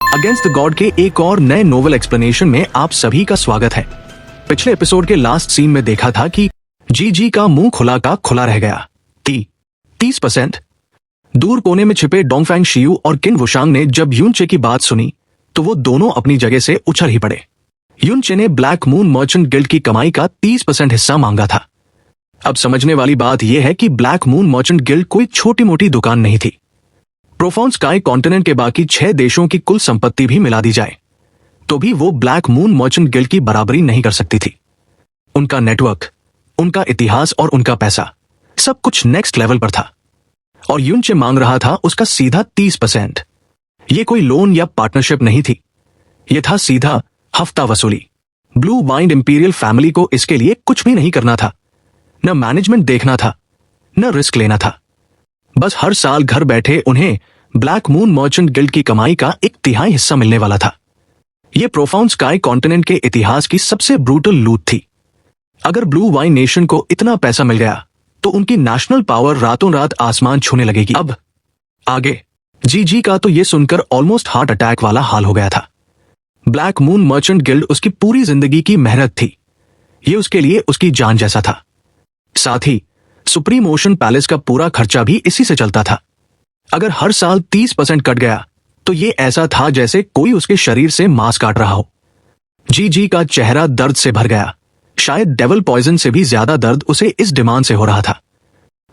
Against the God के एक और नए नोवेल एक्सप्लेनेशन में आप सभी का स्वागत है। पिछले एपिसोड के लास्ट सीन में देखा था कि जी का मुंह खुला का खुला रह गया। 30%। दूर कोने में छिपे डोंगफैंग शियू और किन वुशांग ने जब यूनचे की बात सुनी तो वो दोनों अपनी जगह से उछल ही पड़े। यूनचे ने ब्लैक मून मर्चेंट गिल्ड की कमाई का 30% हिस्सा मांगा था। अब समझने वाली बात यह है कि ब्लैक मून मर्चेंट गिल्ड कोई छोटी मोटी दुकान नहीं थी। प्रोफाउंड स्काई कॉन्टिनेंट के बाकी 6 देशों की कुल संपत्ति भी मिला दी जाए तो भी वो ब्लैक मून मर्चेंट गिल्ड की बराबरी नहीं कर सकती थी। उनका नेटवर्क, उनका इतिहास और उनका पैसा सब कुछ नेक्स्ट लेवल पर था और यूनचे मांग रहा था उसका सीधा 30%। ये कोई लोन या पार्टनरशिप नहीं थी, यह था सीधा हफ्ता वसूली। ब्लू वाइंड इंपीरियल फैमिली को इसके लिए कुछ भी नहीं करना था, न मैनेजमेंट देखना था, न रिस्क लेना था। बस हर साल घर बैठे उन्हें ब्लैक मून मर्चेंट गिल्ड की कमाई का 1/3 हिस्सा मिलने वाला था। यह प्रोफाउंड स्काई कॉन्टिनेंट के इतिहास की सबसे ब्रूटल लूट थी। अगर ब्लू वाइन नेशन को इतना पैसा मिल गया तो उनकी नेशनल पावर रातों रात आसमान छूने लगेगी। अब आगे जी का तो यह सुनकर ऑलमोस्ट हार्ट अटैक वाला हाल हो गया था। ब्लैक मून मर्चेंट गिल्ड उसकी पूरी जिंदगी की मेहनत थी, यह उसके लिए उसकी जान जैसा था। साथ ही सुप्रीम ओशन पैलेस का पूरा खर्चा भी इसी से चलता था। अगर हर साल 30% कट गया तो ये ऐसा था जैसे कोई उसके शरीर से मांस काट रहा हो। जी का चेहरा दर्द से भर गया। शायद डेविल पॉइजन से भी ज्यादा दर्द उसे इस डिमांड से हो रहा था।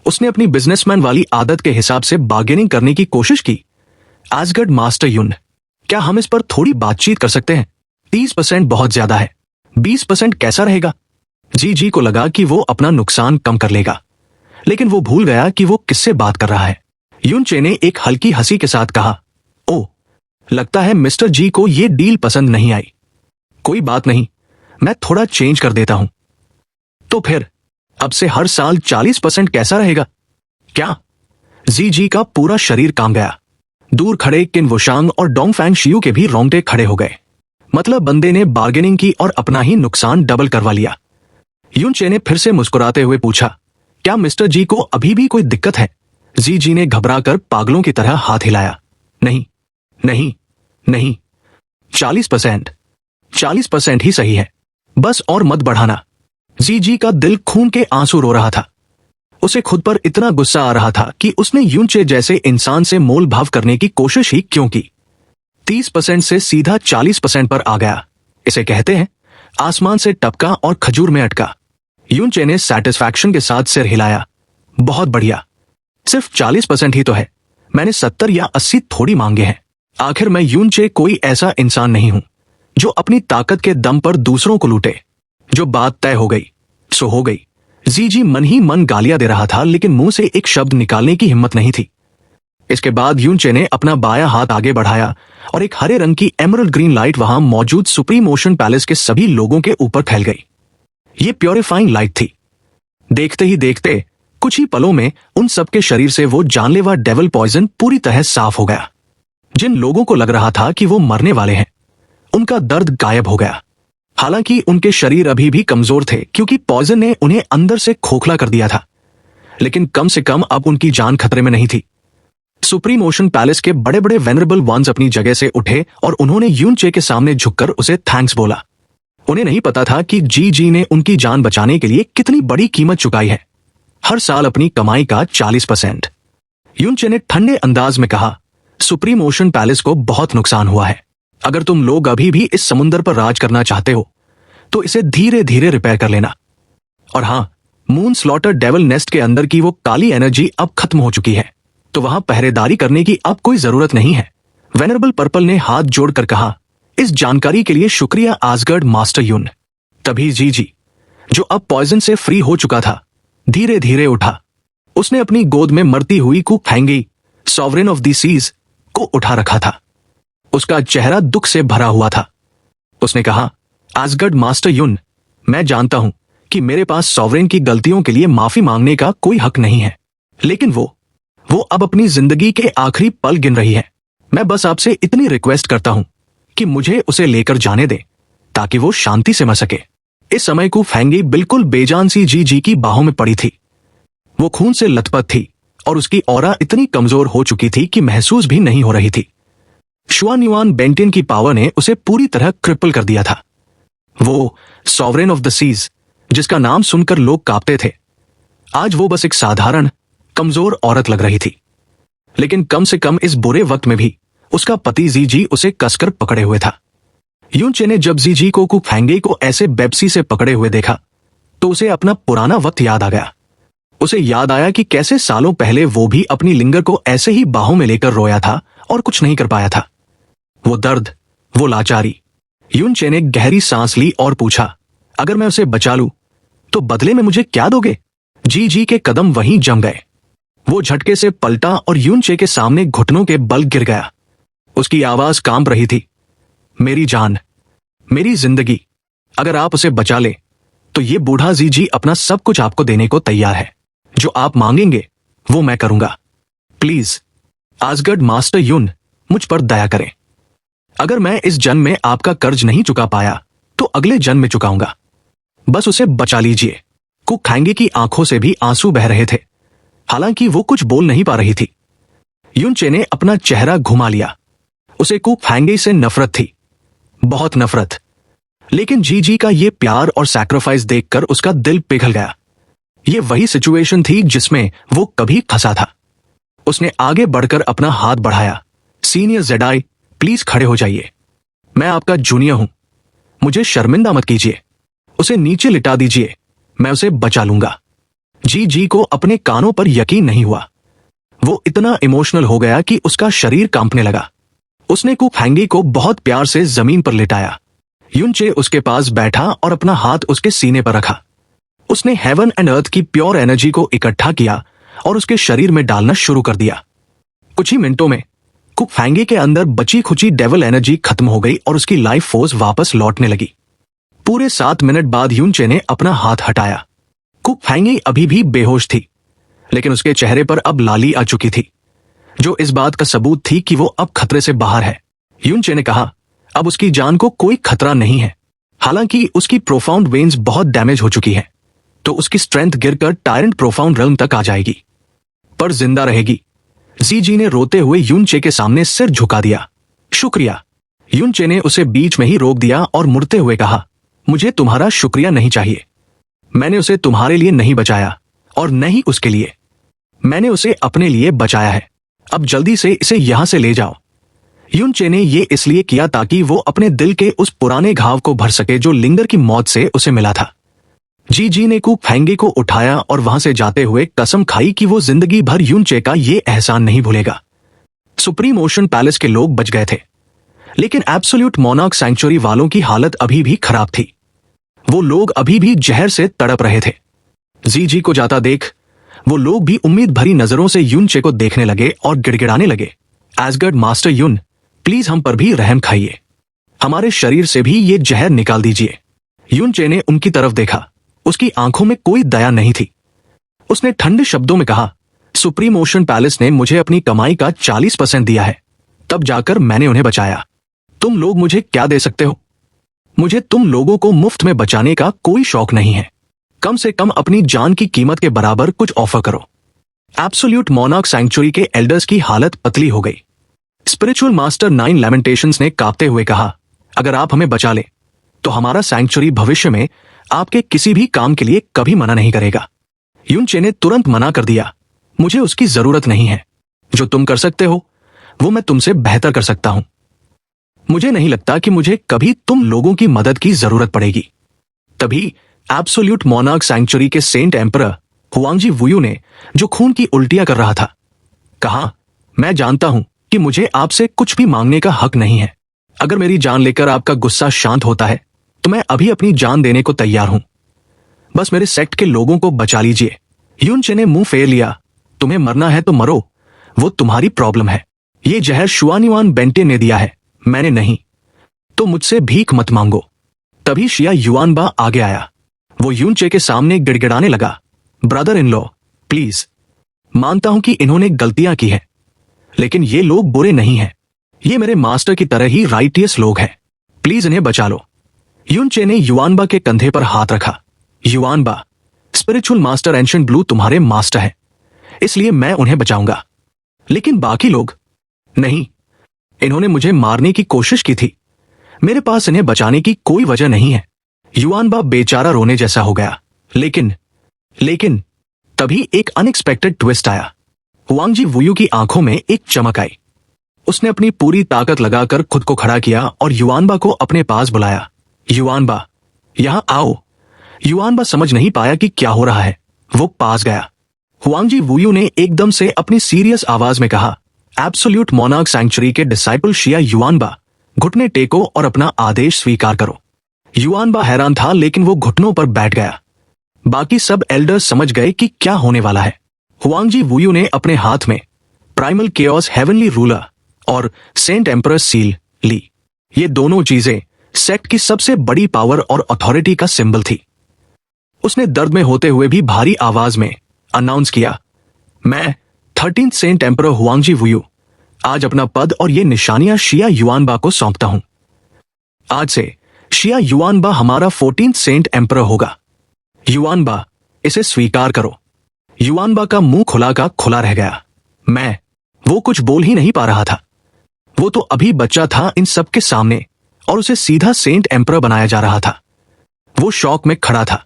उसने अपनी बिजनेसमैन वाली आदत के हिसाब से बार्गेनिंग करने की कोशिश की। एसगर्ड मास्टर युन, क्या हम इस पर थोड़ी बातचीत कर सकते हैं? 30% बहुत ज्यादा है, 20% कैसा रहेगा? जी को लगा कि वो अपना नुकसान कम कर लेगा, लेकिन वो भूल गया कि वो किससे बात कर रहा है। यूनचे ने एक हल्की हंसी के साथ कहा, ओह, लगता है मिस्टर जी को ये डील पसंद नहीं आई। कोई बात नहीं, मैं थोड़ा चेंज कर देता हूं। तो फिर अब से हर साल 40% कैसा रहेगा? क्या? जी का पूरा शरीर कांप गया। दूर खड़े किन वुशांग और डोंगफैंग शियू के भी रोंगटे खड़े हो गए। मतलब बंदे ने बार्गेनिंग की और अपना ही नुकसान डबल करवा लिया। यूनचे ने फिर से मुस्कुराते हुए पूछा, क्या मिस्टर जी को अभी भी कोई दिक्कत है? जी ने घबराकर पागलों की तरह हाथ हिलाया। नहीं नहीं नहीं, 40% ही सही है, बस और मत बढ़ाना। जी का दिल खून के आंसू रो रहा था। उसे खुद पर इतना गुस्सा आ रहा था कि उसने यूनचे जैसे इंसान से मोल भाव करने की कोशिश ही क्यों की। 30% से सीधा 40% पर आ गया। इसे कहते हैं आसमान से टपका और खजूर में अटका। यूनचे ने सैटिस्फैक्शन के साथ सिर हिलाया। बहुत बढ़िया, सिर्फ 40% ही तो है, मैंने 70 या 80 थोड़ी मांगे हैं। आखिर मैं यूनचे कोई ऐसा इंसान नहीं हूं जो अपनी ताकत के दम पर दूसरों को लूटे। जो बात तय हो गई सो हो गई। जी मन ही मन गालियां दे रहा था, लेकिन मुंह से एक शब्द निकालने की हिम्मत नहीं थी। इसके बाद यूनचे ने अपना बायां हाथ आगे बढ़ाया और एक हरे रंग की एमरल्ड ग्रीन लाइट वहां मौजूद सुप्रीम ओशन पैलेस के सभी लोगों के ऊपर फैल गई। ये प्योरीफाइंग लाइट थी। देखते ही देखते कुछ ही पलों में उन सबके शरीर से वो जानलेवा डेविल पॉइजन पूरी तरह साफ हो गया। जिन लोगों को लग रहा था कि वो मरने वाले हैं, उनका दर्द गायब हो गया। हालांकि उनके शरीर अभी भी कमजोर थे क्योंकि पॉइजन ने उन्हें अंदर से खोखला कर दिया था, लेकिन कम से कम अब उनकी जान खतरे में नहीं थी। सुप्रीम ओशन पैलेस के बड़े बड़े वेनरेबल वंस अपनी जगह से उठे और उन्होंने यूनचे के सामने झुककर उसे थैंक्स बोला। उन्हें नहीं पता था कि जी ने उनकी जान बचाने के लिए कितनी बड़ी कीमत चुकाई है, हर साल अपनी कमाई का 40%। यूनचे ने ठंडे अंदाज में कहा, सुप्रीम ओशन पैलेस को बहुत नुकसान हुआ है। अगर तुम लोग अभी भी इस समुंदर पर राज करना चाहते हो तो इसे धीरे धीरे रिपेयर कर लेना। और हां, मून स्लॉटर डेविल नेस्ट के अंदर की वो काली एनर्जी अब खत्म हो चुकी है, तो वहां पहरेदारी करने की अब कोई जरूरत नहीं है। वेनरेबल पर्पल ने हाथ जोड़कर कहा, इस जानकारी के लिए शुक्रिया एसगर्ड मास्टर युन। तभी जी जो अब पॉइजन से फ्री हो चुका था, धीरे धीरे उठा। उसने अपनी गोद में मरती हुई कु फैंगी, सॉवरेन ऑफ द सीज, को उठा रखा था। उसका चेहरा दुख से भरा हुआ था। उसने कहा, एसगर्ड मास्टर युन, मैं जानता हूं कि मेरे पास सॉवरेन की गलतियों के लिए माफी मांगने का कोई हक नहीं है, लेकिन वो अब अपनी जिंदगी के आखिरी पल गिन रही है। मैं बस आपसे इतनी रिक्वेस्ट करता हूं कि मुझे उसे लेकर जाने दे ताकि वो शांति से मर सके। इस समय को फैंगी बिल्कुल बेजान सी जी की बाहों में पड़ी थी। वो खून से लथपथ थी और उसकी ऑरा इतनी कमजोर हो चुकी थी कि महसूस भी नहीं हो रही थी। शुआनिवान बेंटिन की पावर ने उसे पूरी तरह क्रिपल कर दिया था। वो सॉवरेन ऑफ द सीज, जिसका नाम सुनकर लोग कांपते थे, आज वो बस एक साधारण कमजोर औरत लग रही थी। लेकिन कम से कम इस बुरे वक्त में भी उसका पति जीजी उसे कसकर पकड़े हुए था। यूनचे ने जब जीजी को कुफेंगे को ऐसे बेब्सी से पकड़े हुए देखा तो उसे अपना पुराना वक्त याद आ गया। उसे याद आया कि कैसे सालों पहले वो भी अपनी लिंगर को ऐसे ही बाहों में लेकर रोया था और कुछ नहीं कर पाया था। वो दर्द, वो लाचारी। यूनचे ने गहरी सांस ली और पूछा, अगर मैं उसे बचा लूं तो बदले में मुझे क्या दोगे? जी के कदम वहीं जम गए। वो झटके से पलटा और यूनचे के सामने घुटनों के बल गिर गया। उसकी आवाज कांप रही थी, मेरी जान, मेरी जिंदगी, अगर आप उसे बचा ले तो ये बूढ़ा जी अपना सब कुछ आपको देने को तैयार है। जो आप मांगेंगे वो मैं करूंगा। प्लीज आसगर्ड मास्टर युन, मुझ पर दया करें। अगर मैं इस जन्म में आपका कर्ज नहीं चुका पाया तो अगले जन्म में चुकाऊंगा। बस उसे बचा लीजिए। कुफेंगे की आंखों से भी आंसू बह रहे थे, हालांकि वो कुछ बोल नहीं पा रही थी। यूनचे ने अपना चेहरा घुमा लिया। उसे कुफेंगे से नफरत थी, बहुत नफरत। लेकिन जी का ये प्यार और सैक्रिफाइस देखकर उसका दिल पिघल गया। ये वही सिचुएशन थी जिसमें वो कभी फंसा था। उसने आगे बढ़कर अपना हाथ बढ़ाया। सीनियर जेडाई, प्लीज खड़े हो जाइए। मैं आपका जूनियर हूं, मुझे शर्मिंदा मत कीजिए। उसे नीचे लिटा दीजिए, मैं उसे बचा लूंगा। जी को अपने कानों पर यकीन नहीं हुआ। वो इतना इमोशनल हो गया कि उसका शरीर कांपने लगा। उसने कुफेंगे को बहुत प्यार से जमीन पर लिटाया। यूनचे उसके पास बैठा और अपना हाथ उसके सीने पर रखा। उसने हेवन एंड अर्थ की प्योर एनर्जी को इकट्ठा किया और उसके शरीर में डालना शुरू कर दिया। कुछ ही मिनटों में कुफेंगे के अंदर बची खुची डेविल एनर्जी खत्म हो गई और उसकी लाइफ फोर्स वापस लौटने लगी। पूरे 7 मिनट बाद यूनचे ने अपना हाथ हटाया। कुफेंगे अभी भी बेहोश थी, लेकिन उसके चेहरे पर अब लाली आ चुकी थी, जो इस बात का सबूत थी कि वो अब खतरे से बाहर है। यूनचे ने कहा, अब उसकी जान को कोई खतरा नहीं है। हालांकि उसकी प्रोफाउंड वेन्स बहुत डैमेज हो चुकी है, तो उसकी स्ट्रेंथ गिरकर टायरेंट प्रोफाउंड रेल्म तक आ जाएगी, पर जिंदा रहेगी। जी ने रोते हुए यूनचे के सामने सिर झुका दिया। शुक्रिया। यूनचे ने उसे बीच में ही रोक दिया और मुड़ते हुए कहा, मुझे तुम्हारा शुक्रिया नहीं चाहिए। मैंने उसे तुम्हारे लिए नहीं बचाया और न ही उसके लिए। मैंने उसे अपने लिए बचाया है। अब जल्दी से इसे यहां से ले जाओ। यूनचे ने ये इसलिए किया ताकि वो अपने दिल के उस पुराने घाव को भर सके जो लिंगर की मौत से उसे मिला था। जी ने कुफेंगे को उठाया और वहां से जाते हुए कसम खाई कि वो जिंदगी भर यूनचे का ये एहसान नहीं भूलेगा। सुप्रीम ओशन पैलेस के लोग बच गए थे, लेकिन एब्सोल्यूट मोनार्क सैंक्चुरी वालों की हालत अभी भी खराब थी। वो लोग अभी भी जहर से तड़प रहे थे। जी को जाता देख वो लोग भी उम्मीद भरी नजरों से यूनचे को देखने लगे और गिड़गिड़ाने लगे, एसगर्ड मास्टर युन, प्लीज हम पर भी रहम खाइए। हमारे शरीर से भी ये जहर निकाल दीजिए। यूनचे ने उनकी तरफ देखा। उसकी आंखों में कोई दया नहीं थी। उसने ठंडे शब्दों में कहा, सुप्रीम ओशन पैलेस ने मुझे अपनी कमाई का 40% दिया है, तब जाकर मैंने उन्हें बचाया। तुम लोग मुझे क्या दे सकते हो? मुझे तुम लोगों को मुफ्त में बचाने का कोई शौक नहीं है। कम से कम अपनी जान की कीमत के बराबर कुछ ऑफर करो। एब्सोल्यूट मोनार्क सैंक्चुरी के एल्डर्स की हालत पतली हो गई। स्पिरिचुअल मास्टर 9 लैमेंटेशंस ने कांपते हुए कहा, अगर आप हमें बचा ले तो हमारा सैंक्चुरी भविष्य में आपके किसी भी काम के लिए कभी मना नहीं करेगा। यूनचे ने तुरंत मना कर दिया, मुझे उसकी जरूरत नहीं है। जो तुम कर सकते हो वो मैं तुमसे बेहतर कर सकता हूं। मुझे नहीं लगता कि मुझे कभी तुम लोगों की मदद की जरूरत पड़ेगी। तभी एब्सोल्यूट मोनार्क सैंक्चुरी के सेंट एम्परर हुआंगजी वुयू ने, जो खून की उल्टियां कर रहा था, कहा, मैं जानता हूं कि मुझे आपसे कुछ भी मांगने का हक नहीं है। अगर मेरी जान लेकर आपका गुस्सा शांत होता है तो मैं अभी अपनी जान देने को तैयार हूं। बस मेरे सेक्ट के लोगों को बचा लीजिए। यूनचे ने मुंह फेर लिया, तुम्हें मरना है तो मरो, वो तुम्हारी प्रॉब्लम है। ये जहर शुआनिवान बेंटे ने दिया है, मैंने नहीं। तो मुझसे भीख मत मांगो। तभी शिया युआनबा आगे आया। वो यूनचे के सामने गिड़गिड़ाने लगा, ब्रदर इन लॉ, प्लीज, मानता हूं कि इन्होंने गलतियां की हैं, लेकिन ये लोग बुरे नहीं हैं। ये मेरे मास्टर की तरह ही राइटियस लोग हैं। प्लीज इन्हें बचा लो। यूनचे ने युआनबा के कंधे पर हाथ रखा। युआनबा, स्पिरिचुअल मास्टर एंशिएंट ब्लू तुम्हारे मास्टर हैं, इसलिए मैं उन्हें बचाऊंगा। लेकिन बाकी लोग नहीं। इन्होंने मुझे मारने की कोशिश की थी। मेरे पास इन्हें बचाने की कोई वजह नहीं है। युआनबा बेचारा रोने जैसा हो गया। लेकिन तभी एक अनएक्सपेक्टेड ट्विस्ट आया। हुआंग जी वुयू की आंखों में एक चमक आई। उसने अपनी पूरी ताकत लगाकर खुद को खड़ा किया और युआनबा को अपने पास बुलाया। युआनबा, यहां आओ। युआनबा समझ नहीं पाया कि क्या हो रहा है। वो पास गया। हुआंग जी वुयू ने एकदम से अपनी सीरियस आवाज में कहा, एब्सोल्यूट मोनार्क सैंक्चुरी के डिसाइपल शिया युआनबा, घुटने टेको और अपना आदेश स्वीकार करो। युआनबा हैरान था, लेकिन वो घुटनों पर बैठ गया। बाकी सब एल्डर्स समझ गए कि क्या होने वाला है। हुआंग जी वुयू ने अपने हाथ में प्राइमल केओस हेवनली रूलर और सेंट एम्परर सील ली। ये दोनों चीजें सेक्ट की सबसे बड़ी पावर और अथॉरिटी का सिंबल थी। उसने दर्द में होते हुए भी भारी आवाज में अनाउंस किया, मैं 13th सेंट एम्परर हुआंग जी वुयू आज अपना पद और ये निशानियां शिया युआनबा को सौंपता हूं। आज से शिया युआनबा हमारा 14th सेंट एम्परर होगा। युआनबा, इसे स्वीकार करो। युआनबा का मुंह खुला का खुला रह गया। वो कुछ बोल ही नहीं पा रहा था। वो तो अभी बच्चा था इन सब के सामने, और उसे सीधा सेंट एम्परर बनाया जा रहा था। वो शौक में खड़ा था।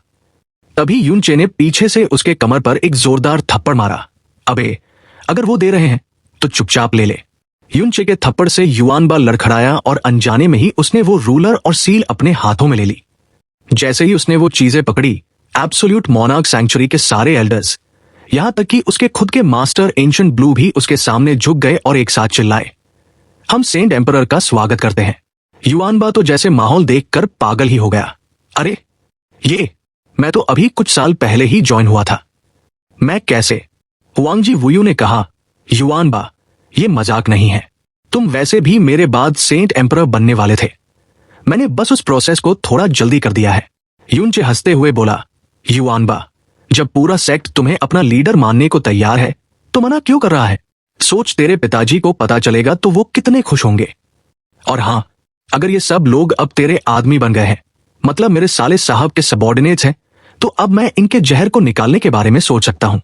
तभी युनचे ने पीछे से उसके कमर पर एक जोरदार थप्पड़ मारा। अबे, अगर वो दे रहे हैं तो चुपचाप ले ले। युनचे के थप्पड़ से युआनबा लड़खड़ाया और अनजाने में ही उसने वो रूलर और सील अपने हाथों में ले ली। जैसे ही उसने वो चीजें पकड़ी, एब्सोल्यूट मोनार्क सैंक्चुरी के सारे एल्डर्स, यहां तक कि उसके खुद के मास्टर एंशिएंट ब्लू भी उसके सामने झुक गए और एक साथ चिल्लाए, हम सेंट एम्परर का स्वागत करते हैं। युआनबा तो जैसे माहौल देखकर पागल ही हो गया। अरे मैं तो अभी कुछ साल पहले ही ज्वाइन हुआ था। मैं कैसे? हुआंग जी वुयू ने कहा, युआनबा, ये मजाक नहीं है। तुम वैसे भी मेरे बाद सेंट एम्परर बनने वाले थे। मैंने बस उस प्रोसेस को थोड़ा जल्दी कर दिया है। युनचे हंसते हुए बोला, युआनबा, जब पूरा सेक्ट तुम्हें अपना लीडर मानने को तैयार है तो मना क्यों कर रहा है? सोच, तेरे पिताजी को पता चलेगा तो वो कितने खुश होंगे। और हां, अगर ये सब लोग अब तेरे आदमी बन गए हैं, मतलब मेरे साले साहब के सबॉर्डिनेट्स हैं, तो अब मैं इनके जहर को निकालने के बारे में सोच सकता हूं।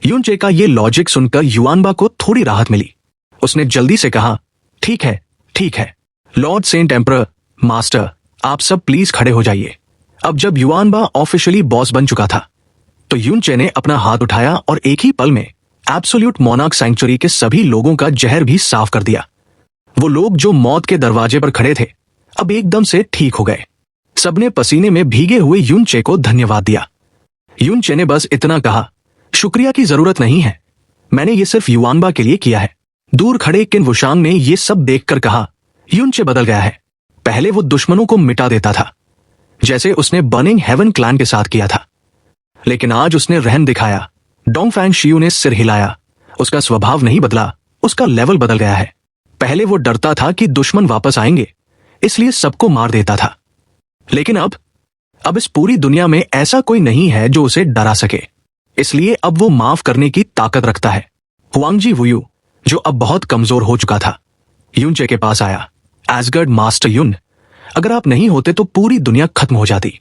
युनचे का ये लॉजिक सुनकर युआनबा को थोड़ी राहत मिली। उसने जल्दी से कहा, ठीक है, लॉर्ड सेंट एम्परर, मास्टर, आप सब प्लीज खड़े हो जाइए। अब जब युआनबा ऑफिशियली बॉस बन चुका था, तो युनचे ने अपना हाथ उठाया और एक ही पल में एब्सोल्यूट मोनार्क सैंक्चुरी के सभी लोगों का जहर भी साफ कर दिया। वो लोग जो मौत के दरवाजे पर खड़े थे, अब एकदम से ठीक हो गए। सबने पसीने में भीगे हुए युनचे को धन्यवाद दिया। युनचे ने बस इतना कहा, शुक्रिया की जरूरत नहीं है, मैंने ये सिर्फ युआनबा के लिए किया है। दूर खड़े किन वुशांग ने ये सब देखकर कहा, युनचे बदल गया है। पहले वो दुश्मनों को मिटा देता था, जैसे उसने बर्निंग हेवन क्लैन के साथ किया था, लेकिन आज उसने रहम दिखाया। डोंगफैंग शियू ने सिर हिलाया। उसका स्वभाव नहीं बदला, उसका लेवल बदल गया है। पहले वो डरता था कि दुश्मन वापस आएंगे, इसलिए सबको मार देता था, लेकिन अब इस पूरी दुनिया में ऐसा कोई नहीं है जो उसे डरा सके, इसलिए अब वो माफ करने की ताकत रखता है। हुआंग जी वुयू, जो अब बहुत कमजोर हो चुका था, युनचे के पास आया। एसगर्ड मास्टर युन, अगर आप नहीं होते तो पूरी दुनिया खत्म हो जाती।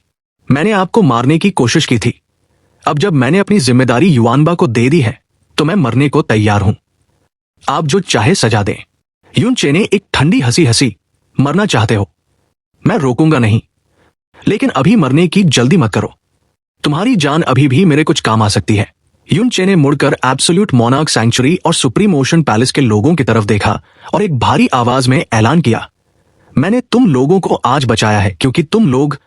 मैंने आपको मारने की कोशिश की थी। अब जब मैंने अपनी जिम्मेदारी युआनबा को दे दी है, तो मैं मरने को तैयार हूं। आप जो चाहे सजा दें। युनचे ने एक ठंडी हंसी हंसी, मरना चाहते हो? मैं रोकूंगा नहीं, लेकिन अभी मरने की जल्दी मत करो। तुम्हारी जान अभी भी मेरे कुछ काम आ सकती है। युनचे ने मुड़कर एब्सोल्यूट मोनार्क सैंक्चुरी और सुप्रीम ओशन पैलेस के लोगों की तरफ देखा और एक भारी आवाज में ऐलान किया, मैंने तुम लोगों को आज बचाया है क्योंकि तुम लोग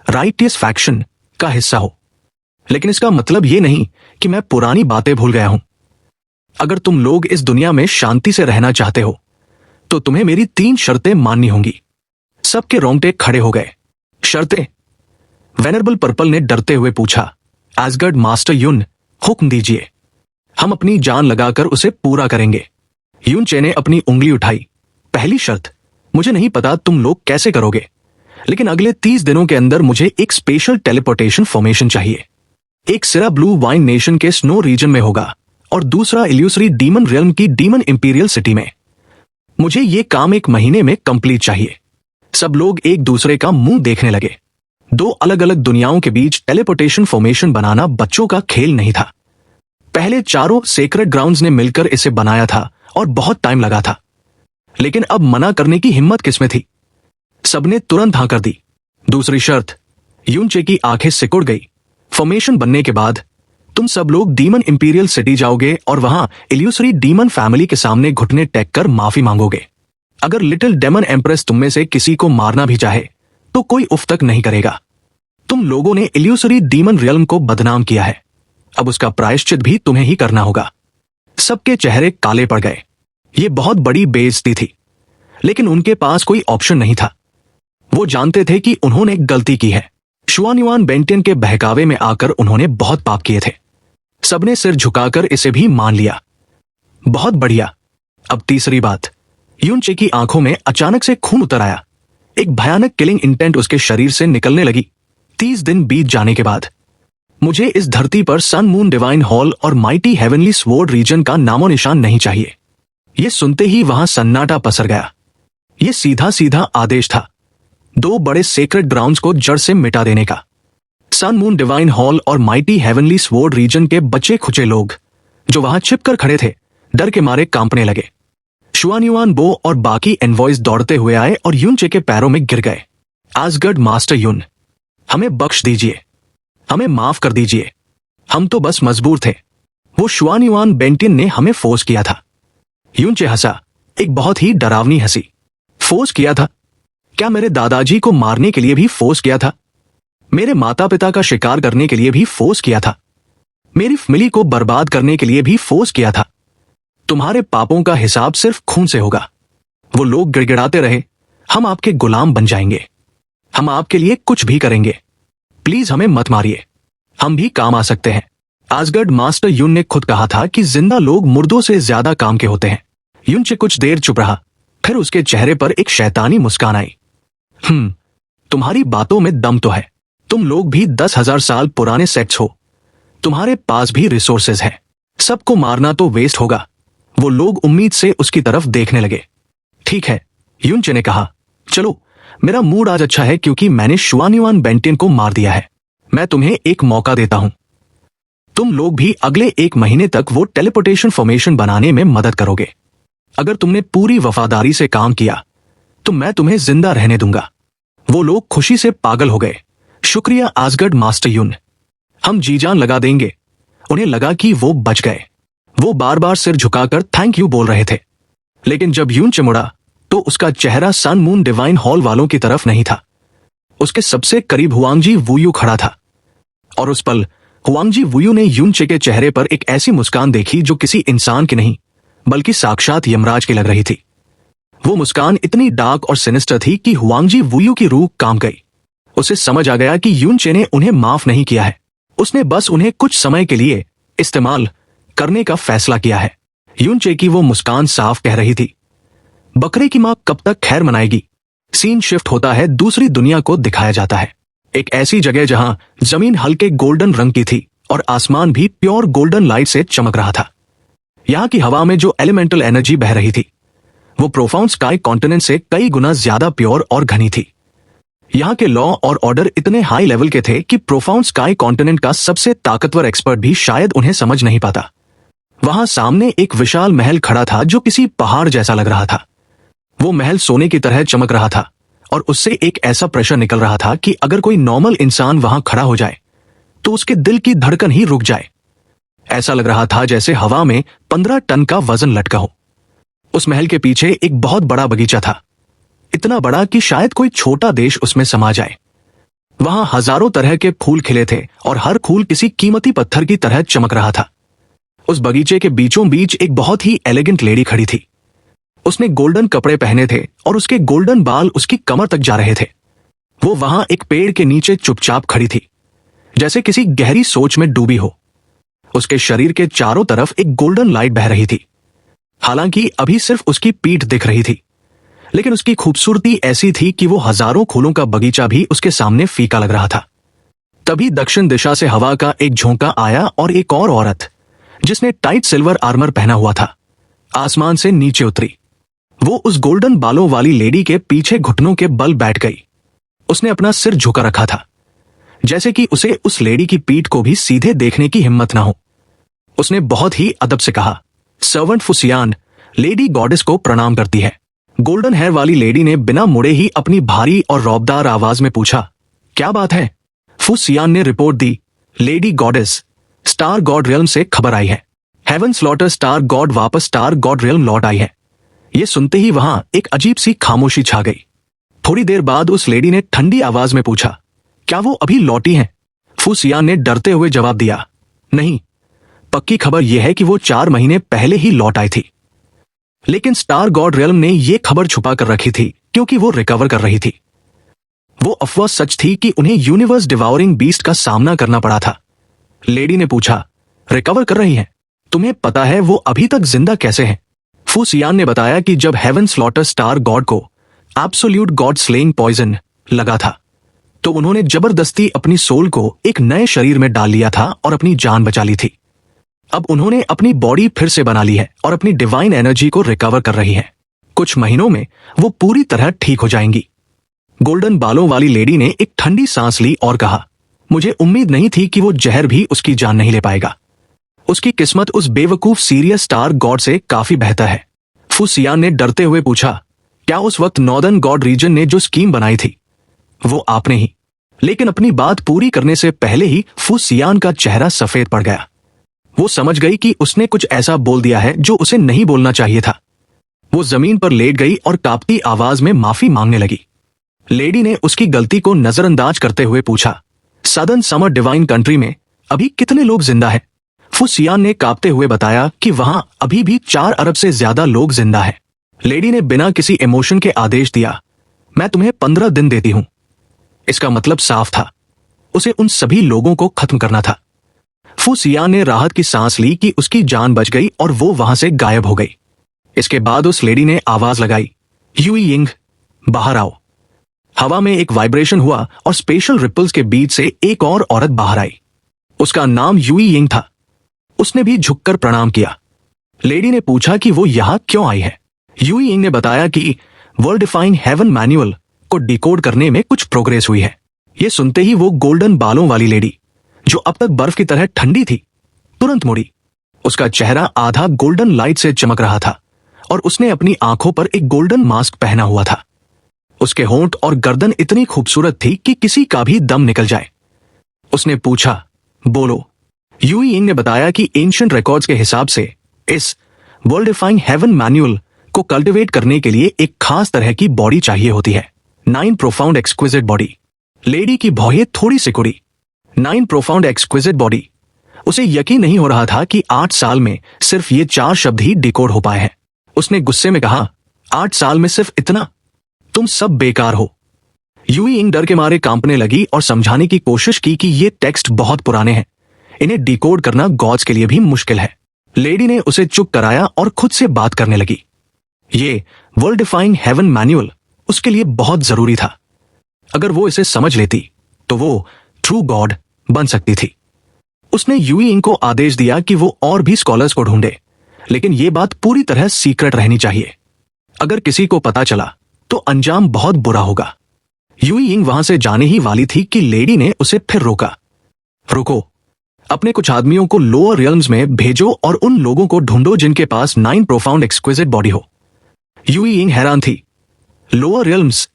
राइटियस फैक्शन का हिस्सा हो, लेकिन इसका मतलब यह नहीं कि मैं पुरानी बातें भूल गया हूं। अगर तुम लोग इस दुनिया में शांति से रहना चाहते हो, तो तुम्हें मेरी 3 शर्तें माननी होंगी। सबके रोंगटे खड़े हो गए। शर्तें? वेनरेबल पर्पल ने डरते हुए पूछा। एसगर्ड मास्टर युन, हुक्म दीजिए, हम अपनी जान लगाकर उसे पूरा करेंगे। युनचे ने अपनी उंगली उठाई। पहली शर्त, मुझे नहीं पता तुम लोग कैसे करोगे, लेकिन अगले 30 दिनों के अंदर मुझे एक स्पेशल टेलीपोर्टेशन फॉर्मेशन चाहिए। एक सिरा ब्लू वाइन नेशन के स्नो रीजन में होगा और दूसरा इल्यूसरी डीमन रियल्म की डीमन इंपीरियल सिटी में। मुझे ये काम 1 महीने में कंप्लीट चाहिए। सब लोग एक दूसरे का मुंह देखने लगे। 2 अलग अलग दुनियाओं के बीच टेलीपोर्टेशन फॉर्मेशन बनाना बच्चों का खेल नहीं था। पहले चारों सेक्रेड ग्राउंड्स ने मिलकर इसे बनाया था और बहुत टाइम लगा था, लेकिन अब मना करने की हिम्मत किसमें थी? सबने तुरंत हाँ कर दी। दूसरी शर्त, यूनचे की आंखें सिकुड़ गई। फॉर्मेशन बनने के बाद तुम सब लोग डीमन इंपीरियल सिटी जाओगे और वहां इल्यूसरी डीमन फैमिली के सामने घुटने टेक कर माफी मांगोगे। अगर लिटिल डेमन एम्प्रेस तुम में से किसी को मारना भी चाहे तो कोई उफ तक नहीं करेगा। तुम लोगों ने इल्यूसरी डीमन रियल्म को बदनाम किया है, अब उसका प्रायश्चित भी तुम्हें ही करना होगा। सबके चेहरे काले पड़ गए। ये बहुत बड़ी बेइज्जती थी, लेकिन उनके पास कोई ऑप्शन नहीं था। वो जानते थे कि उन्होंने गलती की है। शुआनयुआन बेंटियन के बहकावे में आकर उन्होंने बहुत पाप किए थे। सबने सिर झुकाकर इसे भी मान लिया। बहुत बढ़िया। अब तीसरी बात, यूनचे की आंखों में अचानक से खून उतर आया। एक भयानक किलिंग इंटेंट उसके शरीर से निकलने लगी। 30 दिन बीत जाने के बाद मुझे इस धरती पर सन मून डिवाइन हॉल और माइटी हेवनली स्वॉर्ड रीजन का नामो निशान नहीं चाहिए। यह सुनते ही वहां सन्नाटा पसर गया। यह सीधा सीधा आदेश था, 2 बड़े सेक्रेड ग्राउंड्स को जड़ से मिटा देने का। सन मून डिवाइन हॉल और माइटी हेवनली स्वॉर्ड रीजन के बचे खुचे लोग जो वहां छिपकर खड़े थे, डर के मारे कांपने लगे। शुआनयुआन बो और बाकी एनवॉयज दौड़ते हुए आए और यूनचे के पैरों में गिर गए। आसगर्ड मास्टर यून, हमें बख्श दीजिए, हमें माफ कर दीजिए, हम तो बस मजबूर थे। वो शुआनयुआन बेंटियन ने हमें फोर्स किया था। यूनचे हंसा, एक बहुत ही डरावनी हंसी। फोर्स किया था? क्या मेरे दादाजी को मारने के लिए भी फोर्स किया था? मेरे माता पिता का शिकार करने के लिए भी फोर्स किया था? मेरी फैमिली को बर्बाद करने के लिए भी फोर्स किया था? तुम्हारे पापों का हिसाब सिर्फ खून से होगा। वो लोग गिड़गिड़ाते रहे, हम आपके गुलाम बन जाएंगे, हम आपके लिए कुछ भी करेंगे, प्लीज हमें मत मारिए, हम भी काम आ सकते हैं। आसगर्ड मास्टर यून ने खुद कहा था कि जिंदा लोग मुर्दों से ज्यादा काम के होते हैं। यूनचे कुछ देर चुप रहा, फिर उसके चेहरे पर एक शैतानी मुस्कान आई। तुम्हारी बातों में दम तो है। तुम लोग भी 10,000 साल पुराने सेक्ट्स हो, तुम्हारे पास भी रिसोर्सेज हैं। सबको मारना तो वेस्ट होगा। वो लोग उम्मीद से उसकी तरफ देखने लगे। ठीक है, यूनचे ने कहा, चलो, मेरा मूड आज अच्छा है क्योंकि मैंने शुआनयुआन बेंटियन को मार दिया है। मैं तुम्हें एक मौका देता हूं। तुम लोग भी अगले 1 महीने तक वो टेलीपोर्टेशन फॉर्मेशन बनाने में मदद करोगे। अगर तुमने पूरी वफादारी से काम किया तो मैं तुम्हें जिंदा रहने दूंगा। वो लोग खुशी से पागल हो गए। शुक्रिया आसगर्ड मास्टर यून, हम जी जान लगा देंगे। उन्हें लगा कि वो बच गए। वो बार बार सिर झुकाकर थैंक यू बोल रहे थे, लेकिन जब यूनचे मुड़ा तो उसका चेहरा सन मून डिवाइन हॉल वालों की तरफ नहीं था। उसके सबसे करीब हुआंगजी वुयू खड़ा था, और उस पल हुआंगजी वुयू ने यूनचे के चेहरे पर एक ऐसी मुस्कान देखी जो किसी इंसान की नहीं बल्कि साक्षात यमराज की लग रही थी। वो मुस्कान इतनी डार्क और सिनिस्टर थी कि हुआंगजी वुयू की रूह कांप गई। उसे समझ आ गया कि यूनचे ने उन्हें माफ नहीं किया है, उसने बस उन्हें कुछ समय के लिए इस्तेमाल करने का फैसला किया है। यूनचे की वो मुस्कान साफ कह रही थी, बकरे की मां कब तक खैर मनाएगी। सीन शिफ्ट होता है, दूसरी दुनिया को दिखाया जाता है। एक ऐसी जगह जहां जमीन हल्के गोल्डन रंग की थी और आसमान भी प्योर गोल्डन लाइट से चमक रहा था। यहां की हवा में जो एलिमेंटल एनर्जी बह रही थी वो प्रोफाउंड स्काई कॉन्टिनेंट से कई गुना ज्यादा प्योर और घनी थी। यहां के लॉ और ऑर्डर इतने हाई लेवल के थे कि प्रोफाउंड स्काई कॉन्टिनेंट का सबसे ताकतवर एक्सपर्ट भी शायद उन्हें समझ नहीं पाता। वहां सामने एक विशाल महल खड़ा था जो किसी पहाड़ जैसा लग रहा था। वो महल सोने की तरह चमक रहा था और उससे एक ऐसा प्रेशर निकल रहा था कि अगर कोई नॉर्मल इंसान वहां खड़ा हो जाए तो उसके दिल की धड़कन ही रुक जाए। ऐसा लग रहा था जैसे हवा में 15 टन का वजन लटका हो। उस महल के पीछे एक बहुत बड़ा बगीचा था, इतना बड़ा कि शायद कोई छोटा देश उसमें समा जाए। वहां हजारों तरह के फूल खिले थे और हर फूल किसी कीमती पत्थर की तरह चमक रहा था। उस बगीचे के बीचों बीच एक बहुत ही एलिगेंट लेडी खड़ी थी। उसने गोल्डन कपड़े पहने थे और उसके गोल्डन बाल उसकी कमर तक जा रहे थे। वो वहां एक पेड़ के नीचे चुपचाप खड़ी थी, जैसे किसी गहरी सोच में डूबी हो। उसके शरीर के चारों तरफ एक गोल्डन लाइट बह रही थी। हालांकि अभी सिर्फ उसकी पीठ दिख रही थी, लेकिन उसकी खूबसूरती ऐसी थी कि वो हजारों फूलों का बगीचा भी उसके सामने फीका लग रहा था। तभी दक्षिण दिशा से हवा का एक झोंका आया और एक और औरत जिसने टाइट सिल्वर आर्मर पहना हुआ था आसमान से नीचे उतरी। वो उस गोल्डन बालों वाली लेडी के पीछे घुटनों के बल बैठ गई। उसने अपना सिर झुका रखा था, जैसे कि उसे उस लेडी की पीठ को भी सीधे देखने की हिम्मत ना हो। उसने बहुत ही अदब से कहा, सर्वेंट फुसियान लेडी गॉडेस को प्रणाम करती है। गोल्डन हेयर वाली लेडी ने बिना मुड़े ही अपनी भारी और रौबदार आवाज में पूछा, क्या बात है? फू सियान ने रिपोर्ट दी, lady goddess, star god realm से खबर आई है। हेवन स्लॉटर स्टार गॉड वापस स्टार गॉड रियल्म लौट आई है। ये सुनते ही वहां एक अजीब सी खामोशी छा गई। थोड़ी देर बाद उस लेडी ने ठंडी आवाज में पूछा, क्या वो अभी लौटी हैं? फू सियान ने डरते हुए जवाब दिया, नहीं, पक्की खबर यह है कि वो 4 महीने पहले ही लौट आई थी। लेकिन स्टार गॉड रियल्म ने यह खबर छुपा कर रखी थी क्योंकि वो रिकवर कर रही थी। वो अफवाह सच थी कि उन्हें यूनिवर्स डिवाउरिंग बीस्ट का सामना करना पड़ा था। लेडी ने पूछा, रिकवर कर रही हैं? तुम्हें पता है वो अभी तक जिंदा कैसे हैं? फू सियान ने बताया कि जब हेवन स्लॉटर स्टार गॉड को एब्सोल्यूट गॉड स्लेइंग पॉइजन लगा था तो उन्होंने जबरदस्ती अपनी सोल को एक नए शरीर में डाल लिया था और अपनी जान बचा ली थी। अब उन्होंने अपनी बॉडी फिर से बना ली है और अपनी डिवाइन एनर्जी को रिकवर कर रही है। कुछ महीनों में वो पूरी तरह ठीक हो जाएंगी। गोल्डन बालों वाली लेडी ने एक ठंडी सांस ली और कहा, मुझे उम्मीद नहीं थी कि वो जहर भी उसकी जान नहीं ले पाएगा। उसकी किस्मत उस बेवकूफ सीरियस स्टार गॉड से काफी बेहतर है। फू सियान ने डरते हुए पूछा, क्या उस वक्त नॉर्दर्न गॉड रीजन ने जो स्कीम बनाई थी वो आपने ही? लेकिन अपनी बात पूरी करने से पहले ही फू सियान का चेहरा सफेद पड़ गया। वो समझ गई कि उसने कुछ ऐसा बोल दिया है जो उसे नहीं बोलना चाहिए था। वो जमीन पर लेट गई और कांपती आवाज में माफी मांगने लगी। लेडी ने उसकी गलती को नजरअंदाज करते हुए पूछा, सदर्न समर डिवाइन कंट्री में अभी कितने लोग जिंदा हैं? फू सियान ने कांपते हुए बताया कि वहां अभी भी 4 अरब से ज्यादा लोग जिंदा हैं। लेडी ने बिना किसी इमोशन के आदेश दिया, मैं तुम्हें 15 दिन देती हूं। इसका मतलब साफ था, उसे उन सभी लोगों को खत्म करना था। फू सियान ने राहत की सांस ली कि उसकी जान बच गई और वो वहां से गायब हो गई। इसके बाद उस लेडी ने आवाज लगाई, यूई यिंग, बाहर आओ। हवा में एक वाइब्रेशन हुआ और स्पेशल रिपल्स के बीच से एक और औरत बाहर आई। उसका नाम यूई यिंग था। उसने भी झुककर प्रणाम किया। लेडी ने पूछा कि वो यहां क्यों आई है। यूई यिंग ने बताया कि वर्ल्ड डिफाइन हेवन मैनुअल को डिकोड करने में कुछ प्रोग्रेस हुई है। ये सुनते ही वो गोल्डन बालों वाली लेडी, जो अब तक बर्फ की तरह ठंडी थी, तुरंत मुड़ी। उसका चेहरा आधा गोल्डन लाइट से चमक रहा था और उसने अपनी आंखों पर एक गोल्डन मास्क पहना हुआ था। उसके होंठ और गर्दन इतनी खूबसूरत थी कि किसी का भी दम निकल जाए। उसने पूछा, बोलो। यूई यिंग ने बताया कि एंशिएंट रिकॉर्ड्स के हिसाब से इस वर्ल्ड डिफाइंग हेवन मैनुअल को कल्टिवेट करने के लिए एक खास तरह की बॉडी चाहिए होती है, 9 प्रोफाउंड एक्सक्विजिट बॉडी। लेडी की भौहें थोड़ी सिकुड़ी। 9 प्रोफाउंड एक्सक्विजिट बॉडी। उसे यकीन नहीं हो रहा था कि 8 साल में सिर्फ ये 4 शब्द ही डिकोड हो पाए हैं। उसने गुस्से में कहा, 8 साल में सिर्फ इतना? तुम सब बेकार हो। यूई यिंग डर के मारे कांपने लगी और समझाने की कोशिश की कि ये टेक्स्ट बहुत पुराने हैं, इन्हें डिकोड करना गॉड्स के लिए भी मुश्किल है। लेडी ने उसे चुप कराया और खुद से बात करने लगी। ये वर्ल्ड डिफाइंग हेवन मैनुअल उसके लिए बहुत जरूरी था। अगर वो इसे समझ लेती तो वो ट्रू गॉड बन सकती थी। उसने यूई यिंग को आदेश दिया कि वो और भी स्कॉलर्स को ढूंढे, लेकिन ये बात पूरी तरह सीक्रेट रहनी चाहिए। अगर किसी को पता चला तो अंजाम बहुत बुरा होगा। यूई यिंग वहां से जाने ही वाली थी कि लेडी ने उसे फिर रोका। रुको, अपने कुछ आदमियों को लोअर रियल्म्स में भेजो और उन लोगों को ढूंढो जिनके पास 9 प्रोफाउंड एक्सक्विजिट बॉडी हो। यूई यिंग हैरान थी। लोअर रियल्म्स?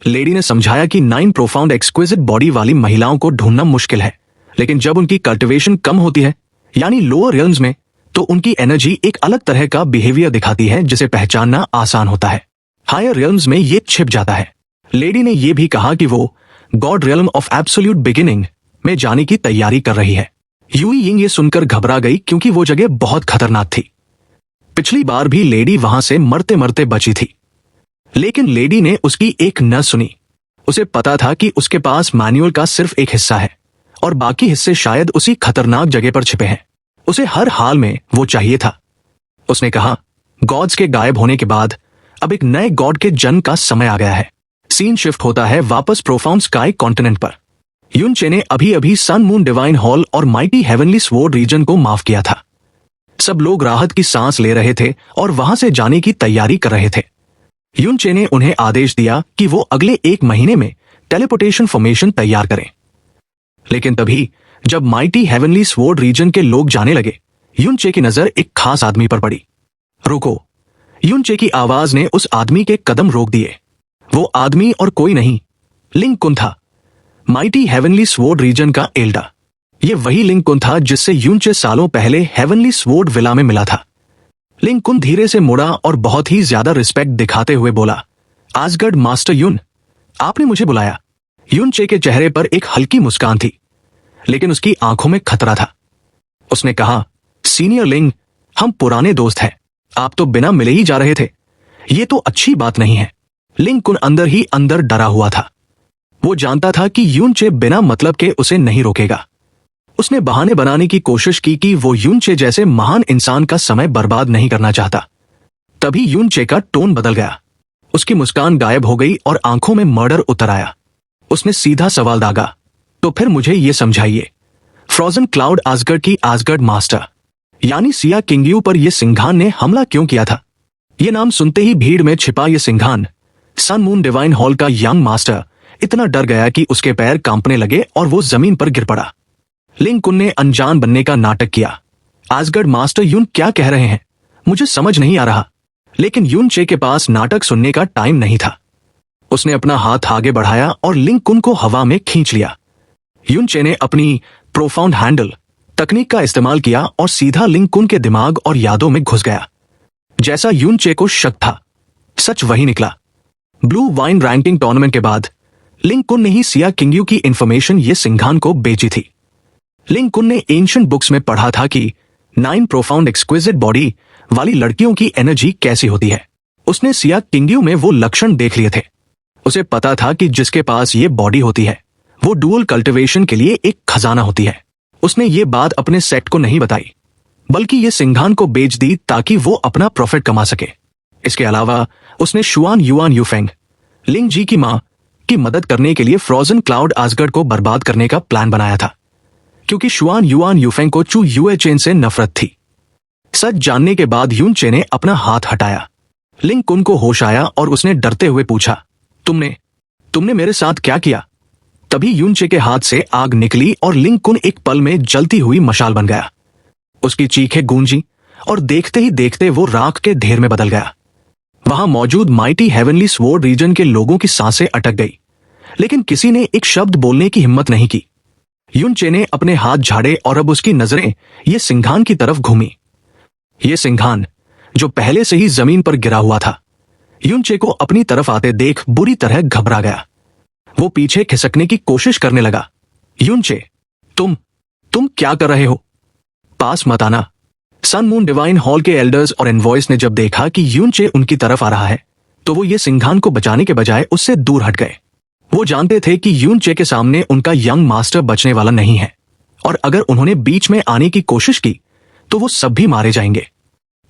लेडी ने समझाया कि 9 प्रोफाउंड एक्सक्विजिट बॉडी वाली महिलाओं को ढूंढना मुश्किल है, लेकिन जब उनकी कल्टिवेशन कम होती है, यानी लोअर रियल्म्स में, तो उनकी एनर्जी एक अलग तरह का बिहेवियर दिखाती है जिसे पहचानना आसान होता है। हायर रियल्म्स में ये छिप जाता है। लेडी ने यह भी कहा कि वो God realm of absolute beginning में जाने की तैयारी कर रही है। यूई यिंग ये सुनकर घबरा गई क्योंकि वो जगह बहुत खतरनाक थी। पिछली बार भी लेडी वहां से मरते मरते बची थी, लेकिन लेडी ने उसकी एक न सुनी। उसे पता था कि उसके पास मैनुअल का सिर्फ एक हिस्सा है और बाकी हिस्से शायद उसी खतरनाक जगह पर छिपे हैं। उसे हर हाल में वो चाहिए था। उसने कहा, गॉड्स के गायब होने के बाद अब एक नए गॉड के जन्म का समय आ गया है। सीन शिफ्ट होता है वापस प्रोफाउंड स्काई कॉन्टिनेंट पर। युनचे ने अभी अभी सन मून डिवाइन हॉल और माइटी हेवनली स्वॉर्ड रीजन को माफ किया था। सब लोग राहत की सांस ले रहे थे और वहां से जाने की तैयारी कर रहे थे। युनचे ने उन्हें आदेश दिया कि वो अगले 1 महीने में टेलीपोर्टेशन फॉर्मेशन तैयार करें। लेकिन तभी जब माइटी हेवनली स्वॉर्ड रीजन के लोग जाने लगे, युनचे की नजर एक खास आदमी पर पड़ी। रुको, यूनचे की आवाज ने उस आदमी के कदम रोक दिए। वो आदमी और कोई नहीं, लिंग कुन था, माइटी हेवनली स्वॉर्ड रीजन का एल्डा। ये वही लिंग कुन था जिससे यूनचे सालों पहले हेवनली स्वॉर्ड विला में मिला था। लिंग कुन धीरे से मुड़ा और बहुत ही ज्यादा रिस्पेक्ट दिखाते हुए बोला, आसगर्ड मास्टर यून, आपने मुझे बुलाया। यूनचे के चेहरे पर एक हल्की मुस्कान थी, लेकिन उसकी आंखों में खतरा था। उसने कहा, सीनियर लिंग, हम पुराने दोस्त हैं। आप तो बिना मिले ही जा रहे थे। ये तो अच्छी बात नहीं है। लिंग कुन अंदर ही अंदर डरा हुआ था। वो जानता था कि यूनचे बिना मतलब के उसे नहीं रोकेगा। उसने बहाने बनाने की कोशिश की कि वो यूनचे जैसे महान इंसान का समय बर्बाद नहीं करना चाहता। तभी यूनचे का टोन बदल गया। उसकी मुस्कान गायब हो गई और आंखों में मर्डर उतर आया। उसने सीधा सवाल दागा, तो फिर मुझे ये समझाइए, फ्रोजन क्लाउड आसगर्ड की आसगर्ड मास्टर यानी सिया किंगयू पर यह सिंघान ने हमला क्यों किया था? यह नाम सुनते ही भीड़ में छिपा यह सिंघान, सन मून डिवाइन हॉल का यंग मास्टर, इतना डर गया कि उसके पैर कांपने लगे और वो जमीन पर गिर पड़ा। लिंग कुन ने अनजान बनने का नाटक किया। आसगर्ड मास्टर यून क्या कह रहे हैं? मुझे समझ नहीं आ रहा। लेकिन यूनचे के पास नाटक सुनने का टाइम नहीं था। उसने अपना हाथ आगे बढ़ाया और लिंग कुन को हवा में खींच लिया। यूनचे ने अपनी प्रोफाउंड हैंडल तकनीक का इस्तेमाल किया और सीधा लिंग कुन के दिमाग और यादों में घुस गया। जैसा यूनचे को शक था, सच वही निकला। ब्लू वाइन रैंकिंग टूर्नामेंट के बाद लिंग कुन ने ही सिया किंगयू की इंफॉर्मेशन ये सिंघान को बेची थी। लिंग कुन ने एंशिएंट बुक्स में पढ़ा था कि 9 प्रोफाउंड एक्सक्विजिट बॉडी वाली लड़कियों की एनर्जी कैसी होती है। उसने सिया किंगयू में वो लक्षण देख लिए थे। उसे पता था कि जिसके पास ये बॉडी होती है वो डुअल कल्टिवेशन के लिए एक खजाना होती है। उसने ये बात अपने सेट को नहीं बताई, बल्कि ये सिंघान को बेच दी ताकि वो अपना प्रॉफिट कमा सके। इसके अलावा उसने शुआन युआन यूफेंग, लिंग जी की मां, की मदद करने के लिए फ्रोजन क्लाउड आसगर्ड को बर्बाद करने का प्लान बनाया था, क्योंकि शुआन युआन यूफेंग को चू युए चेन से नफरत थी। सच जानने के बाद यूनचे ने अपना हाथ हटाया। लिंग कुन को होश आया और उसने डरते हुए पूछा, तुमने मेरे साथ क्या किया? तभी यूनचे के हाथ से आग निकली और लिंग कुन एक पल में जलती हुई मशाल बन गया। उसकी चीखें गूंजी और देखते ही देखते वो राख के ढेर में बदल गया। वहां मौजूद माइटी हेवनली स्वॉर्ड रीजन के लोगों की सांसें अटक गई, लेकिन किसी ने एक शब्द बोलने की हिम्मत नहीं की। यूनचे ने अपने हाथ झाड़े और अब उसकी नजरें ये सिंघान की तरफ घूमी। ये सिंघान जो पहले से ही जमीन पर गिरा हुआ था, यूनचे को अपनी तरफ आते देख बुरी तरह घबरा गया। वो पीछे खिसकने की कोशिश करने लगा। यूनचे, तुम क्या कर रहे हो? पास मत आना। सन मून डिवाइन हॉल के एल्डर्स और एनवॉयस ने जब देखा कि यूनचे उनकी तरफ आ रहा है, तो वो ये सिंघान को बचाने के बजाय उससे दूर हट गए। वो जानते थे कि यूनचे के सामने उनका यंग मास्टर बचने वाला नहीं है, और अगर उन्होंने बीच में आने की कोशिश की तो वो सब भी मारे जाएंगे।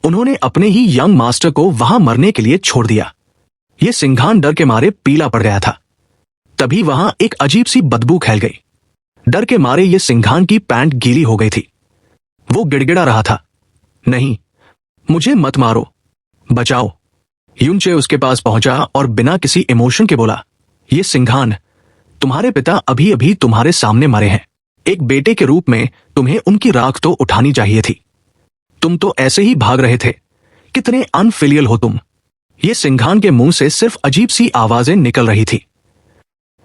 उन्होंने अपने ही यंग मास्टर को वहां मरने के लिए छोड़ दिया। ये सिंघान डर के मारे पीला पड़ गया था। तभी वहां एक अजीब सी बदबू फैल गई। डर के मारे ये सिंघान की पैंट गीली हो गई थी। वो गिड़गिड़ा रहा था, नहीं, मुझे मत मारो, बचाओ। यूनचे उसके पास पहुंचा और बिना किसी इमोशन के बोला, ये सिंघान, तुम्हारे पिता अभी अभी तुम्हारे सामने मरे हैं। एक बेटे के रूप में तुम्हें उनकी राख तो उठानी चाहिए थी। तुम तो ऐसे ही भाग रहे थे। कितने अनफिलियल हो तुम। ये सिंघान के मुंह से सिर्फ अजीब सी आवाजें निकल रही थी।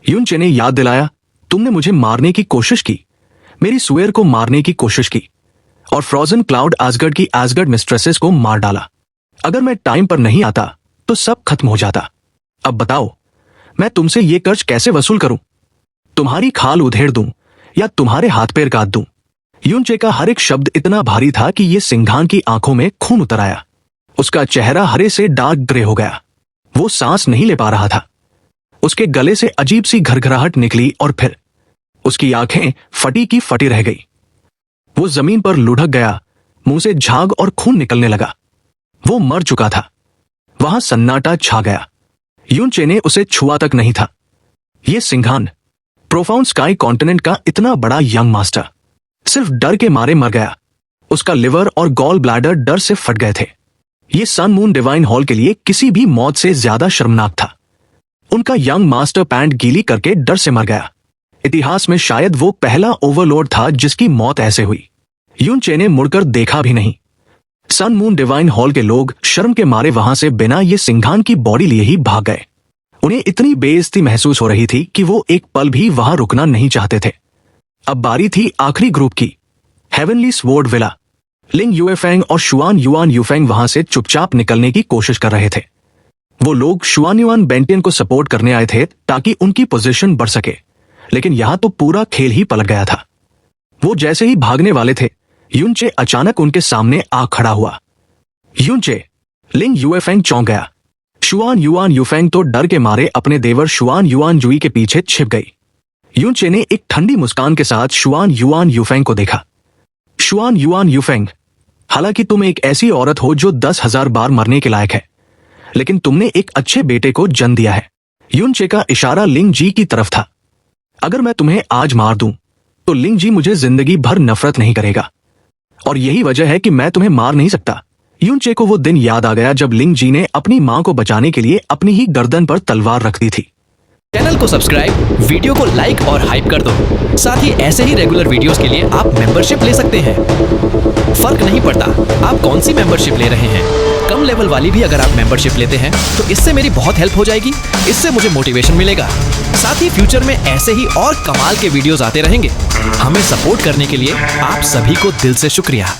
यूनचे ने याद दिलाया, तुमने मुझे मारने की कोशिश की, मेरी सुएर को मारने की कोशिश की, और फ्रोजन क्लाउड आसगर्ड की आसगर्ड मिस्ट्रेसेस को मार डाला। अगर मैं टाइम पर नहीं आता तो सब खत्म हो जाता। अब बताओ, मैं तुमसे ये कर्ज कैसे वसूल करूं? तुम्हारी खाल उधेड़ दूं या तुम्हारे हाथ पैर काट दूं? यूनचे का हर एक शब्द इतना भारी था कि ये सिंघान की आंखों में खून उतर आया। उसका चेहरा हरे से डार्क ग्रे हो गया। वो सांस नहीं ले पा रहा था। उसके गले से अजीब सी घरघराहट निकली और फिर उसकी आंखें फटी की फटी रह गई। वो जमीन पर लुढ़क गया, मुंह से झाग और खून निकलने लगा। वो मर चुका था। वहां सन्नाटा छा गया। यूनचे ने उसे छुआ तक नहीं था। ये सिंघान, प्रोफाउंड स्काई कॉन्टिनेंट का इतना बड़ा यंग मास्टर, सिर्फ डर के मारे मर गया। उसका लिवर और गॉल ब्लैडर डर से फट गए थे। ये सन मून डिवाइन हॉल के लिए किसी भी मौत से ज्यादा शर्मनाक था। उनका यंग मास्टर पैंट गीली करके डर से मर गया। इतिहास में शायद वो पहला ओवरलॉर्ड था जिसकी मौत ऐसे हुई। यूनचे ने मुड़कर देखा भी नहीं। सन मून डिवाइन हॉल के लोग शर्म के मारे वहां से बिना ये सिंघान की बॉडी लिए ही भाग गए। उन्हें इतनी बेइज्जती महसूस हो रही थी कि वो एक पल भी वहां रुकना नहीं चाहते थे। अब बारी थी आखिरी ग्रुप की, हेवनली स्वॉर्ड विला। लिंग यूएफेंग और शुआन युआन यूफेंग वहां से चुपचाप निकलने की कोशिश कर रहे थे। वो लोग शुआन युआन बेंटियन को सपोर्ट करने आए थे ताकि उनकी पोजीशन बढ़ सके, लेकिन यहां तो पूरा खेल ही पलट गया था। वो जैसे ही भागने वाले थे, युनचे अचानक उनके सामने आ खड़ा हुआ। युनचे! लिंग यूएफेंग चौंक गया। शुआन युआन यूफेंग तो डर के मारे अपने देवर शुआन युआन जुई के पीछे छिप गई। युनचे ने एक ठंडी मुस्कान के साथ शुआन युआन यूफेंग को देखा। शुआन युआन यूफेंग, हालांकि तुम एक ऐसी औरत हो जो 10,000 बार मरने के लायक है, लेकिन तुमने एक अच्छे बेटे को जन्म दिया है। युनचे का इशारा लिंग जी की तरफ था। अगर मैं तुम्हें आज मार दूं, तो लिंग जी मुझे जिंदगी भर नफरत नहीं करेगा, और यही वजह है कि मैं तुम्हें मार नहीं सकता। युनचे को वो दिन याद आ गया जब लिंग जी ने अपनी मां को बचाने के लिए अपनी ही गर्दन पर तलवार रख दी थी। चैनल को सब्सक्राइब, वीडियो को लाइक और हाइप कर दो। साथ ही ऐसे ही रेगुलर वीडियोस के लिए आप मेंबरशिप ले सकते हैं। फर्क नहीं पड़ता आप कौन सी मेंबरशिप ले रहे हैं, कम लेवल वाली भी अगर आप मेंबरशिप लेते हैं तो इससे मेरी बहुत हेल्प हो जाएगी। इससे मुझे मोटिवेशन मिलेगा। साथ ही फ्यूचर में ऐसे ही और कमाल के वीडियोस आते रहेंगे। हमें सपोर्ट करने के लिए आप सभी को दिल से शुक्रिया।